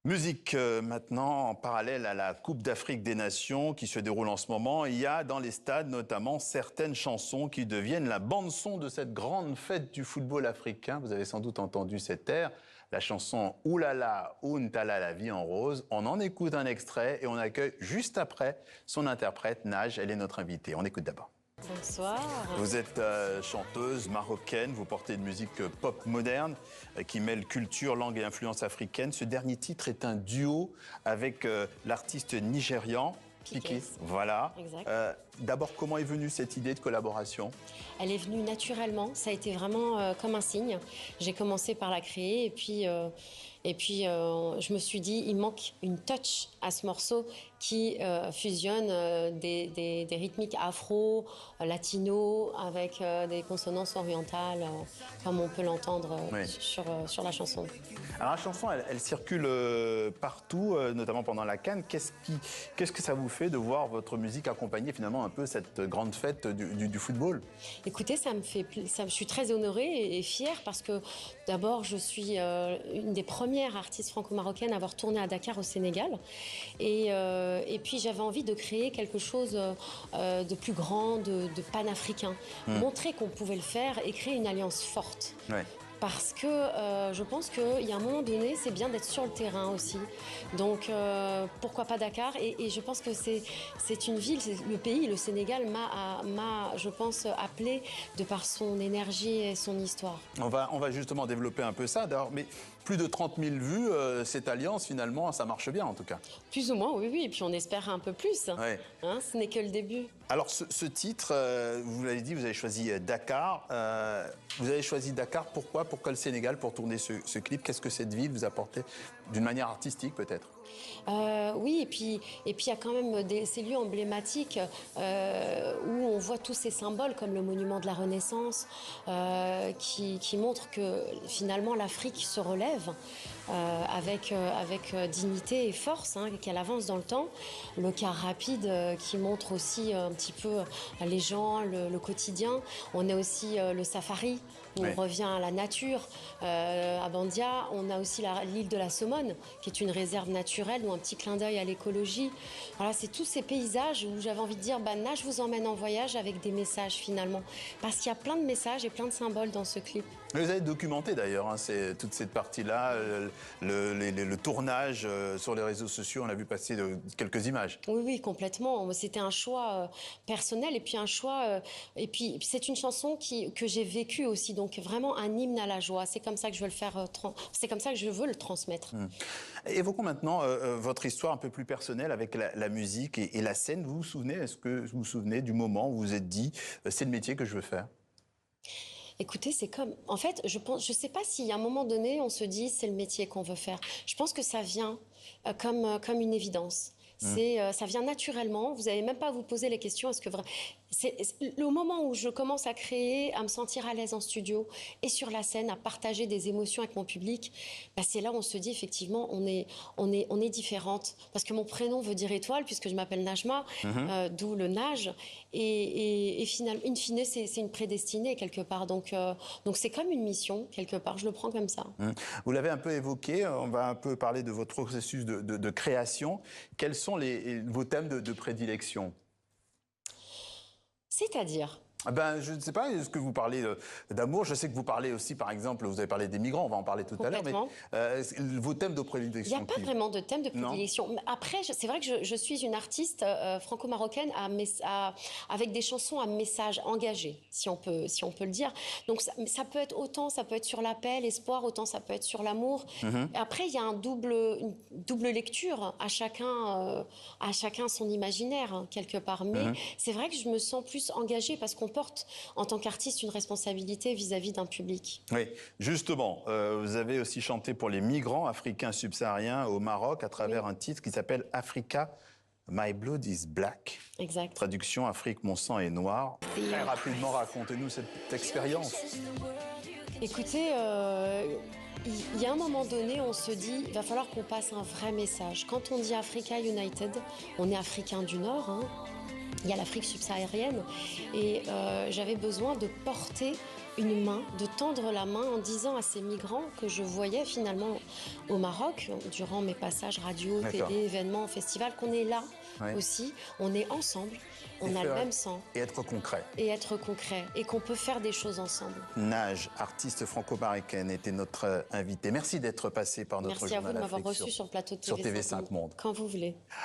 Musique maintenant, en parallèle à la Coupe d'Afrique des Nations qui se déroule en ce moment, il y a dans les stades notamment certaines chansons qui deviennent la bande-son de cette grande fête du football africain. Vous avez sans doute entendu cet air, la chanson Oulala, Ountala, la vie en rose. On en écoute un extrait et on accueille juste après son interprète, Naj. Elle est notre invitée. On écoute d'abord. Bonsoir. Vous êtes chanteuse marocaine, vous portez une musique pop moderne qui mêle culture, langue et influence africaine. Ce dernier titre est un duo avec l'artiste nigérian Kiki. Voilà. D'abord, comment est venue cette idée de collaboration? Elle est venue naturellement, ça a été vraiment comme un signe. J'ai commencé par la créer et puis je me suis dit, il manque une touch à ce morceau qui fusionne des rythmiques afro, latino, avec des consonances orientales, comme on peut l'entendre sur la chanson. Alors la chanson, elle circule partout, notamment pendant la CAN. Qu'est-ce que ça vous fait de voir votre musique accompagner finalement un peu cette grande fête du football? Écoutez, je suis très honorée et fière parce que d'abord, je suis une des premières artistes franco-marocaines à avoir tourné à Dakar au Sénégal. Et puis j'avais envie de créer quelque chose de plus grand, de panafricain. Montrer qu'on pouvait le faire et créer une alliance forte. Ouais. Parce que je pense qu'il y a un moment donné, c'est bien d'être sur le terrain aussi. Donc pourquoi pas Dakar? Et je pense que c'est une ville, le pays, le Sénégal m'a, je pense, appelé de par son énergie et son histoire. On va justement développer un peu ça. D'ailleurs, mais plus de 30 000 vues, cette alliance finalement, ça marche bien en tout cas. Plus ou moins, oui, oui. Et puis on espère un peu plus. Ouais. Hein, ce n'est que le début. Alors ce titre, vous l'avez dit, vous avez choisi Dakar. Vous avez choisi Dakar, pourquoi? Pourquoi le Sénégal pour tourner ce clip? Qu'est-ce que cette ville vous apportait d'une manière artistique peut-être? Oui, et puis il y a quand même ces lieux emblématiques où on voit tous ces symboles comme le monument de la Renaissance qui montrent que finalement l'Afrique se relève avec dignité et force, hein, qu'elle avance dans le temps. Le car rapide qui montre aussi un petit peu les gens, le quotidien. On a aussi le safari où on revient à la nature. À Bandia, on a aussi l'île de la Somone qui est une réserve naturelle ou un petit clin d'œil à l'écologie. Voilà, c'est tous ces paysages où j'avais envie de dire, là, je vous emmène en voyage avec des messages finalement. Parce qu'il y a plein de messages et plein de symboles dans ce clip. Vous avez documenté d'ailleurs toute cette partie-là, le tournage sur les réseaux sociaux, on a vu passer quelques images. Oui, oui, complètement. C'était un choix personnel et puis un choix... et puis c'est une chanson que j'ai vécue aussi, donc vraiment un hymne à la joie. C'est comme ça que je veux le faire, c'est comme ça que je veux le transmettre. Évoquons maintenant votre histoire un peu plus personnelle avec la musique et la scène. Vous vous souvenez, est-ce que vous vous souvenez du moment où vous vous êtes dit c'est le métier que je veux faire? Écoutez, c'est comme... En fait, je sais pas si à un moment donné, on se dit c'est le métier qu'on veut faire. Je pense que ça vient comme une évidence. Ça vient naturellement. Vous n'avez même pas à vous poser les questions. Est-ce que c'est le moment où je commence à créer, à me sentir à l'aise en studio et sur la scène, à partager des émotions avec mon public. C'est là où on se dit effectivement, on est différente. Parce que mon prénom veut dire étoile, puisque je m'appelle Najma, d'où le nage. Et finalement, in fine, c'est une prédestinée quelque part. Donc c'est comme une mission quelque part. Je le prends comme ça. Vous l'avez un peu évoqué. On va un peu parler de votre processus de création. Quels sont vos thèmes de prédilection? C'est-à-dire? Je ne sais pas, est-ce que vous parlez d'amour? Je sais que vous parlez aussi, par exemple, vous avez parlé des migrants, on va en parler tout à l'heure, mais vos thèmes de prédilection? Il n'y a pas vraiment de thème de prédilection. Après, c'est vrai que je suis une artiste franco-marocaine avec des chansons à message engagé, si on peut le dire. Donc ça peut être autant, ça peut être sur la paix, l'espoir, autant ça peut être sur l'amour. Après, il y a une double lecture, à chacun son imaginaire, hein, quelque part. Mais c'est vrai que je me sens plus engagée parce qu'on porte, en tant qu'artiste, une responsabilité vis-à-vis d'un public. Oui, justement, vous avez aussi chanté pour les migrants africains subsahariens au Maroc à travers un titre qui s'appelle Africa, My Blood is Black. Exact. Traduction, Afrique, mon sang est noir. Très rapidement, racontez-nous cette expérience. Écoutez, il y a un moment donné, on se dit, il va falloir qu'on passe un vrai message. Quand on dit Africa United, on est africain du Nord, hein. Il y a l'Afrique subsaharienne et j'avais besoin de porter une main, de tendre la main en disant à ces migrants que je voyais finalement au Maroc, durant mes passages radio, D'accord. télé, événements, festivals, qu'on est là Ouais. aussi, on est ensemble, on a le même sang. Et être concret. Et être concret, et qu'on peut faire des choses ensemble. Nage, artiste franco-marocaine, était notre invitée. Merci d'être passé par notre Merci à vous journal de m'avoir Afrique reçu sur le plateau de sur TV5 TV5 Monde. Quand vous voulez.